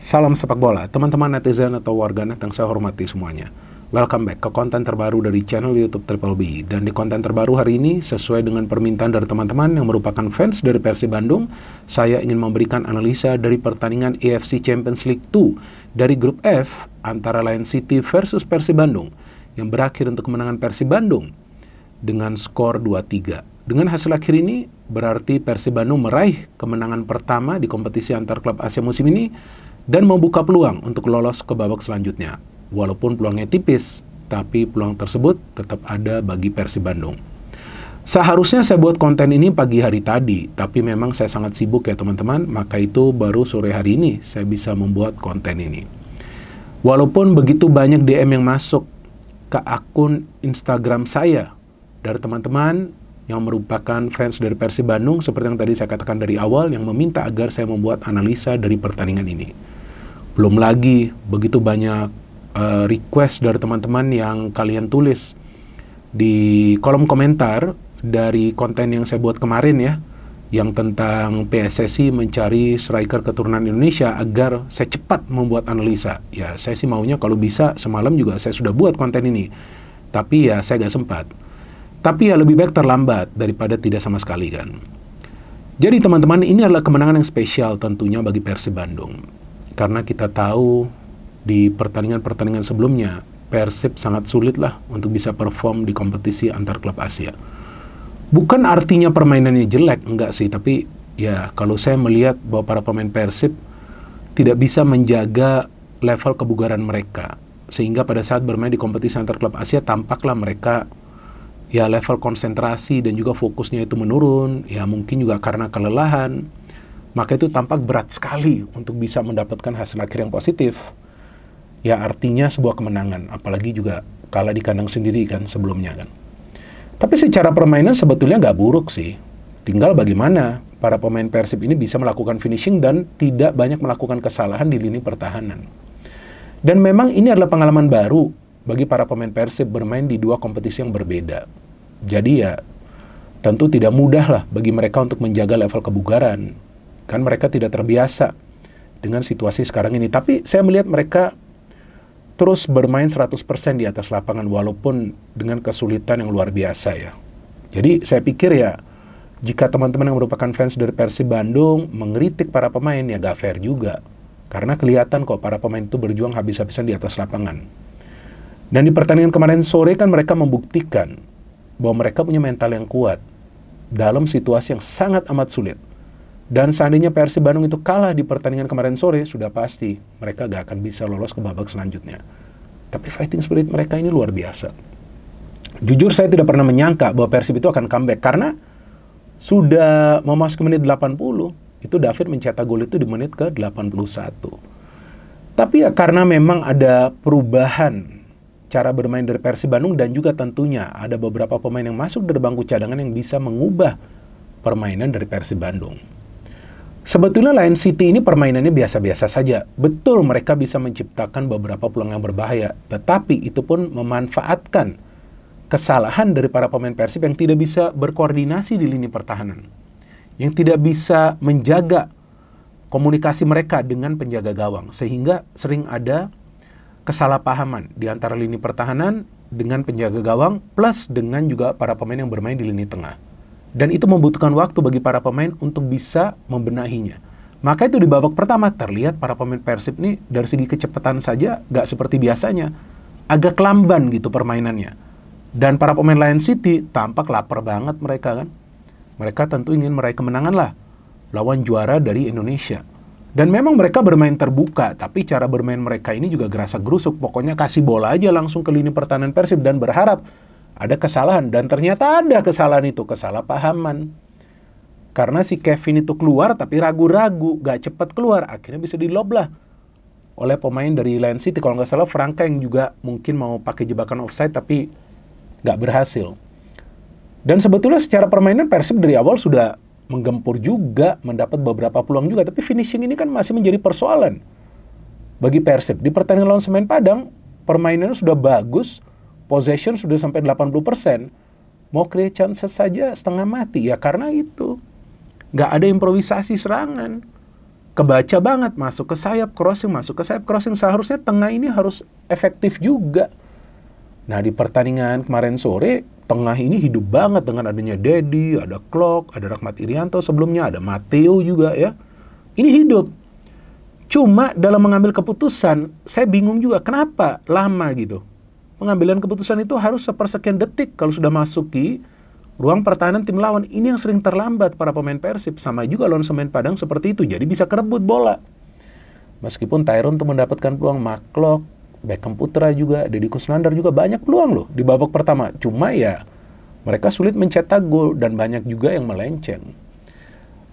Salam sepak bola, teman-teman netizen atau warganet yang saya hormati semuanya. Welcome back ke konten terbaru dari channel YouTube Triple B. Dan di konten terbaru hari ini, sesuai dengan permintaan dari teman-teman yang merupakan fans dari Persib Bandung, saya ingin memberikan analisa dari pertandingan AFC Champions League 2 dari grup F antara Lion City versus Persib Bandung yang berakhir untuk kemenangan Persib Bandung dengan skor 2-3. Dengan hasil akhir ini, berarti Persib Bandung meraih kemenangan pertama di kompetisi antar klub Asia musim ini dan membuka peluang untuk lolos ke babak selanjutnya. Walaupun peluangnya tipis, tapi peluang tersebut tetap ada bagi Persib Bandung. Seharusnya saya buat konten ini pagi hari tadi, tapi memang saya sangat sibuk ya teman-teman, maka itu baru sore hari ini saya bisa membuat konten ini. Walaupun begitu banyak DM yang masuk ke akun Instagram saya dari teman-teman yang merupakan fans dari Persib Bandung, seperti yang tadi saya katakan dari awal, yang meminta agar saya membuat analisa dari pertandingan ini. Belum lagi begitu banyak request dari teman-teman yang kalian tulis di kolom komentar dari konten yang saya buat kemarin ya, yang tentang PSSI mencari striker keturunan Indonesia agar saya cepat membuat analisa. Ya, saya sih maunya kalau bisa semalam juga saya sudah buat konten ini. Tapi ya saya gak sempat. Tapi ya lebih baik terlambat daripada tidak sama sekali kan. Jadi teman-teman, ini adalah kemenangan yang spesial tentunya bagi Persib Bandung. Karena kita tahu di pertandingan-pertandingan sebelumnya, Persib sangat sulit lah untuk bisa perform di kompetisi antar klub Asia. Bukan artinya permainannya jelek, enggak sih. Tapi ya kalau saya melihat bahwa para pemain Persib tidak bisa menjaga level kebugaran mereka. Sehingga pada saat bermain di kompetisi antar klub Asia, tampaklah mereka ya level konsentrasi dan juga fokusnya itu menurun. Ya mungkin juga karena kelelahan. Maka itu tampak berat sekali untuk bisa mendapatkan hasil akhir yang positif. Ya artinya sebuah kemenangan, apalagi juga kalah di kandang sendiri kan sebelumnya kan. Tapi secara permainan sebetulnya nggak buruk sih. Tinggal bagaimana para pemain Persib ini bisa melakukan finishing dan tidak banyak melakukan kesalahan di lini pertahanan. Dan memang ini adalah pengalaman baru bagi para pemain Persib bermain di dua kompetisi yang berbeda. Jadi ya tentu tidak mudah lah bagi mereka untuk menjaga level kebugaran. Kan mereka tidak terbiasa dengan situasi sekarang ini. Tapi saya melihat mereka terus bermain 100% di atas lapangan walaupun dengan kesulitan yang luar biasa ya. Jadi saya pikir ya, jika teman-teman yang merupakan fans dari Persib Bandung mengkritik para pemain ya gak fair juga. Karena kelihatan kok para pemain itu berjuang habis-habisan di atas lapangan. Dan di pertandingan kemarin sore kan mereka membuktikan bahwa mereka punya mental yang kuat dalam situasi yang sangat amat sulit. Dan seandainya Persib Bandung itu kalah di pertandingan kemarin sore, sudah pasti mereka gak akan bisa lolos ke babak selanjutnya. Tapi fighting spirit mereka ini luar biasa. Jujur saya tidak pernah menyangka bahwa Persib itu akan comeback, karena sudah memasuki menit 80, itu David mencetak gol itu di menit ke 81. Tapi ya karena memang ada perubahan cara bermain dari Persib Bandung, dan juga tentunya ada beberapa pemain yang masuk dari bangku cadangan yang bisa mengubah permainan dari Persib Bandung. Sebetulnya Lion City ini permainannya biasa-biasa saja. Betul mereka bisa menciptakan beberapa peluang yang berbahaya, tetapi itu pun memanfaatkan kesalahan dari para pemain Persib yang tidak bisa berkoordinasi di lini pertahanan, yang tidak bisa menjaga komunikasi mereka dengan penjaga gawang, sehingga sering ada kesalahpahaman di antara lini pertahanan dengan penjaga gawang plus dengan juga para pemain yang bermain di lini tengah. Dan itu membutuhkan waktu bagi para pemain untuk bisa membenahinya. Maka itu di babak pertama terlihat para pemain Persib ini dari segi kecepatan saja gak seperti biasanya. Agak lamban gitu permainannya. Dan para pemain Lion City tampak lapar banget mereka kan. Mereka tentu ingin meraih kemenangan lah lawan juara dari Indonesia. Dan memang mereka bermain terbuka, tapi cara bermain mereka ini juga gerasa-gerusuk. Pokoknya kasih bola aja langsung ke lini pertahanan Persib dan berharap ada kesalahan, dan ternyata ada kesalahan itu, kesalahpahaman. Karena si Kevin itu keluar tapi ragu-ragu, gak cepat keluar, akhirnya bisa dilob lah oleh pemain dari Lion City. Kalau nggak salah Franka yang juga mungkin mau pakai jebakan offside tapi gak berhasil. Dan sebetulnya secara permainan Persib dari awal sudah menggempur juga, mendapat beberapa peluang juga, tapi finishing ini kan masih menjadi persoalan bagi Persib. Di pertandingan lawan Semen Padang, permainannya sudah bagus, possession sudah sampai 80%, mau create chances saja setengah mati. Ya karena itu, nggak ada improvisasi serangan. kebaca banget, masuk ke sayap, crossing, masuk ke sayap, crossing. Seharusnya tengah ini harus efektif juga. Nah, di pertandingan kemarin sore, tengah ini hidup banget dengan adanya Dedi, ada Klok, ada Rahmat Irianto sebelumnya, ada Matteo juga ya. Ini hidup. Cuma dalam mengambil keputusan, saya bingung juga kenapa lama gitu. Pengambilan keputusan itu harus sepersekian detik kalau sudah masuki ruang pertahanan tim lawan. Ini yang sering terlambat para pemain Persib. Sama juga lawan Semen Padang seperti itu. Jadi bisa kerebut bola. Meskipun Tyron tuh mendapatkan peluang, Maklok, Beckham Putra juga, Deddy Kusnandar juga banyak peluang loh di babak pertama. Cuma ya mereka sulit mencetak gol dan banyak juga yang melenceng.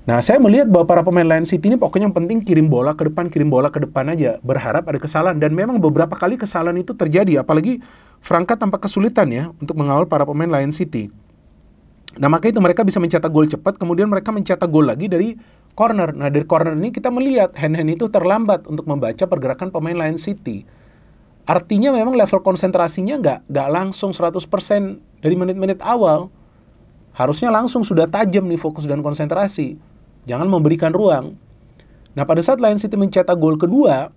Nah, saya melihat bahwa para pemain Lion City ini pokoknya yang penting kirim bola ke depan aja. Berharap ada kesalahan. Dan memang beberapa kali kesalahan itu terjadi. Apalagi Franka tampak kesulitan ya untuk mengawal para pemain Lion City. Nah, maka itu mereka bisa mencetak gol cepat. Kemudian mereka mencetak gol lagi dari corner. Nah, dari corner ini kita melihat hand-hand itu terlambat untuk membaca pergerakan pemain Lion City. Artinya memang level konsentrasinya nggak langsung 100% dari menit-menit awal. Harusnya langsung sudah tajam nih fokus dan konsentrasi. Jangan memberikan ruang. Nah, pada saat Lion City mencetak gol kedua,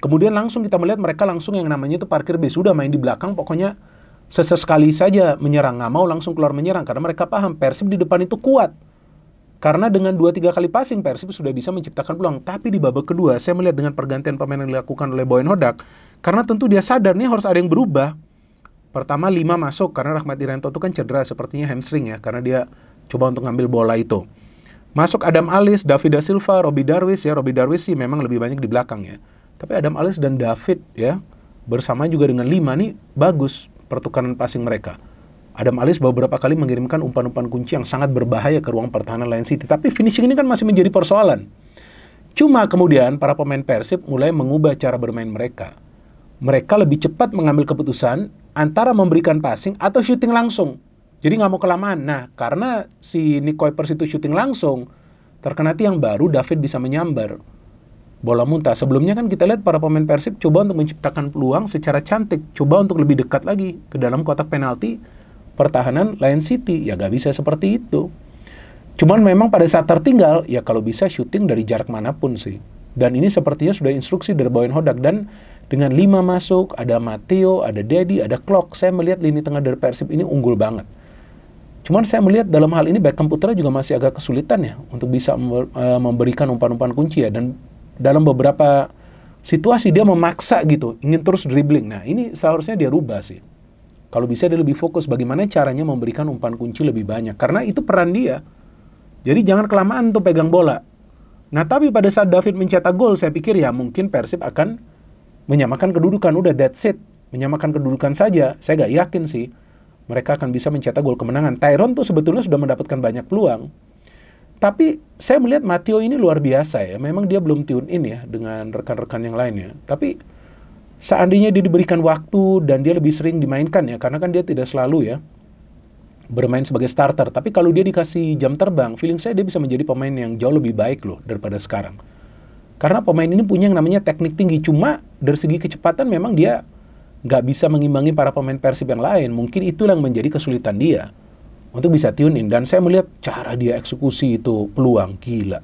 kemudian langsung kita melihat mereka langsung yang namanya itu parkir base. Sudah main di belakang, pokoknya sesekali saja menyerang. Nggak mau langsung keluar menyerang. Karena mereka paham Persib di depan itu kuat. Karena dengan 2-3 kali passing, Persib sudah bisa menciptakan peluang. Tapi di babak kedua, saya melihat dengan pergantian pemain yang dilakukan oleh Boyan Hodak, karena tentu dia sadar nih harus ada yang berubah. Pertama, 5 masuk, karena Rahmat Irianto itu kan cedera, sepertinya hamstring ya, karena dia coba untuk ngambil bola itu. Masuk Adam Alis, David Da Silva, Robbie Darwis ya. Robbie Darwis sih memang lebih banyak di belakang ya. Tapi Adam Alis dan David ya, bersama juga dengan 5 nih, bagus pertukaran passing mereka. Adam Alis beberapa kali mengirimkan umpan-umpan kunci yang sangat berbahaya ke ruang pertahanan Lion City. Tapi finishing ini kan masih menjadi persoalan. Cuma kemudian para pemain Persib mulai mengubah cara bermain mereka. Mereka lebih cepat mengambil keputusan antara memberikan passing atau shooting langsung. Jadi nggak mau kelamaan. Nah, karena si Nick Kuipers itu shooting langsung, terkena tiang baru, David bisa menyambar bola muntah. Sebelumnya kan kita lihat para pemain Persib coba untuk menciptakan peluang secara cantik. Coba untuk lebih dekat lagi ke dalam kotak penalti pertahanan Lion City. Ya nggak bisa seperti itu. Cuman memang pada saat tertinggal, ya kalau bisa shooting dari jarak manapun sih. Dan ini sepertinya sudah instruksi dari Boyan Hodak. Dan dengan 5 masuk, ada Matteo, ada Dedi, ada Klok. Saya melihat lini tengah dari Persib ini unggul banget. Cuman saya melihat dalam hal ini Beckham Putra juga masih agak kesulitan ya untuk bisa memberikan umpan-umpan kunci ya. Dan dalam beberapa situasi dia memaksa gitu, ingin terus dribbling. Nah, ini seharusnya dia rubah sih. Kalau bisa dia lebih fokus bagaimana caranya memberikan umpan kunci lebih banyak. Karena itu peran dia. Jadi jangan kelamaan tuh pegang bola. Nah, tapi pada saat David mencetak gol, saya pikir ya mungkin Persib akan menyamakan kedudukan. Udah that's it. Menyamakan kedudukan saja. Saya nggak yakin sih mereka akan bisa mencetak gol kemenangan. Tyron tuh sebetulnya sudah mendapatkan banyak peluang. Tapi saya melihat Matteo ini luar biasa ya. Memang dia belum tune in ya dengan rekan-rekan yang lainnya. Tapi seandainya dia diberikan waktu dan dia lebih sering dimainkan ya. Karena kan dia tidak selalu ya bermain sebagai starter. Tapi kalau dia dikasih jam terbang, feeling saya dia bisa menjadi pemain yang jauh lebih baik loh daripada sekarang. Karena pemain ini punya yang namanya teknik tinggi. Cuma dari segi kecepatan memang dia nggak bisa mengimbangi para pemain Persib yang lain. Mungkin itu yang menjadi kesulitan dia untuk bisa tune in. Dan saya melihat cara dia eksekusi itu peluang gila.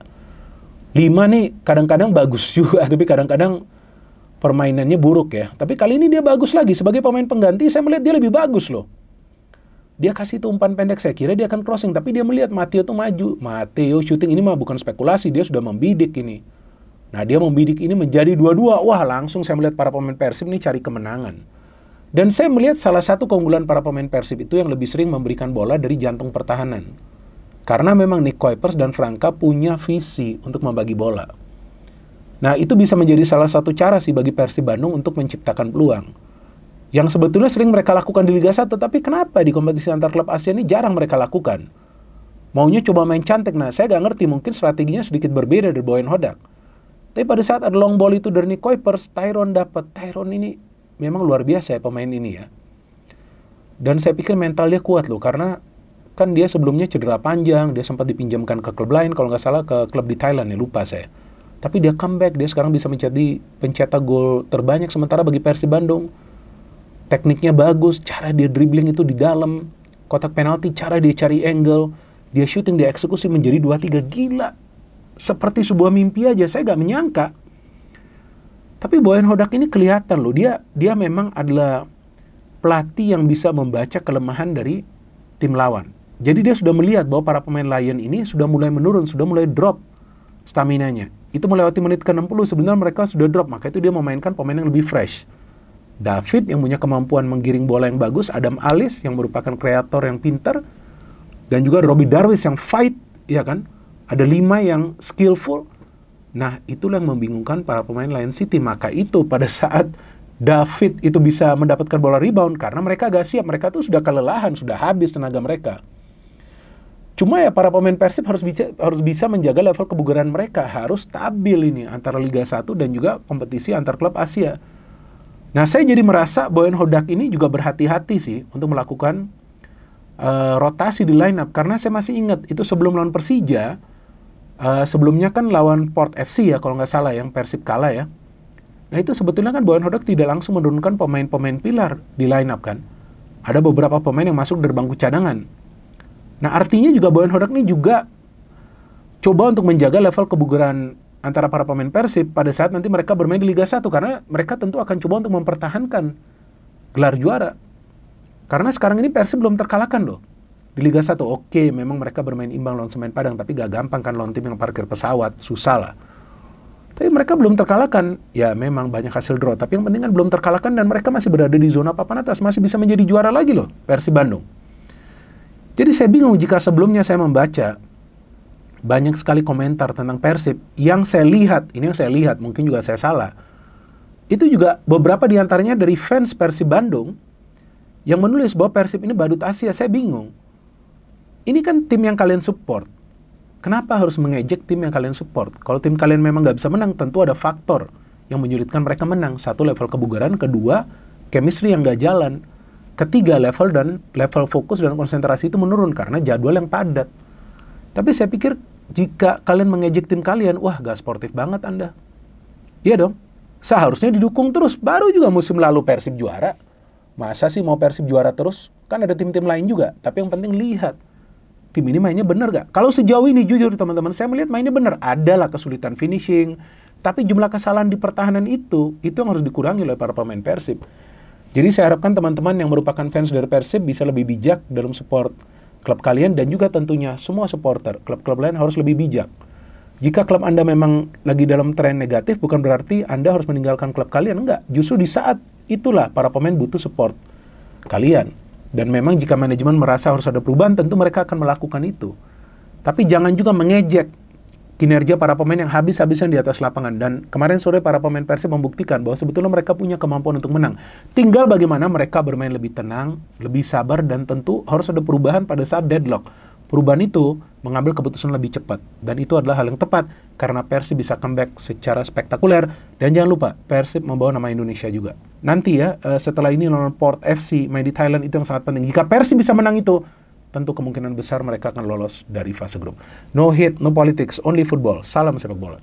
5 nih kadang-kadang bagus juga, tapi kadang-kadang permainannya buruk ya. Tapi kali ini dia bagus lagi. Sebagai pemain pengganti saya melihat dia lebih bagus loh. Dia kasih itu umpan pendek, saya kira dia akan crossing. Tapi dia melihat Matteo tuh maju. Matteo shooting ini mah bukan spekulasi, dia sudah membidik ini. Nah, dia membidik ini menjadi 2-2. Wah, langsung saya melihat para pemain Persib ini cari kemenangan. Dan saya melihat salah satu keunggulan para pemain Persib itu yang lebih sering memberikan bola dari jantung pertahanan. Karena memang Nick Kuipers dan Franka punya visi untuk membagi bola. Nah, itu bisa menjadi salah satu cara sih bagi Persib Bandung untuk menciptakan peluang. Yang sebetulnya sering mereka lakukan di Liga 1, tapi kenapa di kompetisi antar klub Asia ini jarang mereka lakukan? Maunya coba main cantik. Nah, saya nggak ngerti, mungkin strateginya sedikit berbeda dari Boyan Hodak. Tapi pada saat ada long ball itu dari Nick Kuipers, Tyron dapat. Tyron ini memang luar biasa ya pemain ini ya. Dan saya pikir mental dia kuat loh, karena kan dia sebelumnya cedera panjang, dia sempat dipinjamkan ke klub lain, kalau nggak salah ke klub di Thailand ya, lupa saya. Tapi dia comeback, dia sekarang bisa menjadi pencetak gol terbanyak sementara bagi Persib Bandung. Tekniknya bagus, cara dia dribbling itu di dalam kotak penalti, cara dia cari angle, dia shooting, dia eksekusi menjadi 2-3, gila. seperti sebuah mimpi aja. Saya nggak menyangka. Tapi Boyan Hodak ini kelihatan loh, dia memang adalah pelatih yang bisa membaca kelemahan dari tim lawan. Jadi dia sudah melihat bahwa para pemain Lion ini sudah mulai menurun, sudah mulai drop staminanya. Itu melewati menit ke-60 sebenarnya mereka sudah drop, maka itu dia memainkan pemain yang lebih fresh. David yang punya kemampuan menggiring bola yang bagus, Adam Alice yang merupakan kreator yang pintar, dan juga Robbie Darwish yang fight, ya kan? Ada 5 yang skillful. Nah, itulah yang membingungkan para pemain Lion City. Maka itu pada saat David itu bisa mendapatkan bola rebound, karena mereka agak siap, mereka tuh sudah kelelahan, sudah habis tenaga mereka. Cuma ya para pemain Persib harus bisa menjaga level kebugaran mereka, harus stabil ini antara Liga 1 dan juga kompetisi antar klub Asia. Nah, saya jadi merasa Boyan Hodak ini juga berhati-hati sih untuk melakukan rotasi di line up, karena saya masih ingat itu sebelum lawan Persija. Sebelumnya kan lawan Port FC ya, kalau nggak salah yang Persib kalah ya. Nah itu sebetulnya kan Boyan Hodak tidak langsung menurunkan pemain-pemain pilar di line up kan. Ada beberapa pemain yang masuk dari bangku cadangan. Nah artinya juga Boyan Hodak ini juga coba untuk menjaga level kebugaran antara para pemain Persib pada saat nanti mereka bermain di Liga 1. Karena mereka tentu akan coba untuk mempertahankan gelar juara. Karena sekarang ini Persib belum terkalahkan loh. Di Liga 1, oke, memang mereka bermain imbang lawan Semen Padang, tapi gak gampang kan lawan tim yang parkir pesawat, susah lah. Tapi mereka belum terkalahkan, ya memang banyak hasil draw, tapi yang penting kan belum terkalahkan dan mereka masih berada di zona papan atas, masih bisa menjadi juara lagi loh, Persib Bandung. Jadi saya bingung jika sebelumnya saya membaca banyak sekali komentar tentang Persib, yang saya lihat, ini yang saya lihat, mungkin juga saya salah, itu juga beberapa diantaranya dari fans Persib Bandung, yang menulis bahwa Persib ini badut Asia. Saya bingung. Ini kan tim yang kalian support. Kenapa harus mengejek tim yang kalian support? Kalau tim kalian memang nggak bisa menang, tentu ada faktor yang menyulitkan mereka menang. 1, level kebugaran. 2, chemistry yang nggak jalan. 3, level fokus dan konsentrasi itu menurun karena jadwal yang padat. Tapi saya pikir jika kalian mengejek tim kalian, wah nggak sportif banget Anda. Iya dong. Seharusnya didukung terus. Baru juga musim lalu Persib juara. Masa sih mau Persib juara terus? Kan ada tim-tim lain juga. Tapi yang penting lihat. Tim ini mainnya bener gak? Kalau sejauh ini jujur teman-teman, saya melihat mainnya bener. Adalah kesulitan finishing, tapi jumlah kesalahan di pertahanan itu yang harus dikurangi oleh para pemain Persib. Jadi saya harapkan teman-teman yang merupakan fans dari Persib bisa lebih bijak dalam support klub kalian, dan juga tentunya semua supporter klub-klub lain harus lebih bijak. Jika klub Anda memang lagi dalam tren negatif, bukan berarti Anda harus meninggalkan klub kalian, enggak. Justru di saat itulah para pemain butuh support kalian. Dan memang jika manajemen merasa harus ada perubahan, tentu mereka akan melakukan itu. Tapi jangan juga mengejek kinerja para pemain yang habis-habisan di atas lapangan. Dan kemarin sore para pemain Persib membuktikan bahwa sebetulnya mereka punya kemampuan untuk menang. Tinggal bagaimana mereka bermain lebih tenang, lebih sabar, dan tentu harus ada perubahan pada saat deadlock. Perubahan itu mengambil keputusan lebih cepat. Dan itu adalah hal yang tepat karena Persib bisa comeback secara spektakuler. Dan jangan lupa, Persib membawa nama Indonesia juga. Nanti ya, setelah ini lawan Port FC, main di Thailand, itu yang sangat penting. Jika Persib bisa menang itu, tentu kemungkinan besar mereka akan lolos dari fase grup. No hate, no politics, only football. Salam sepak bola.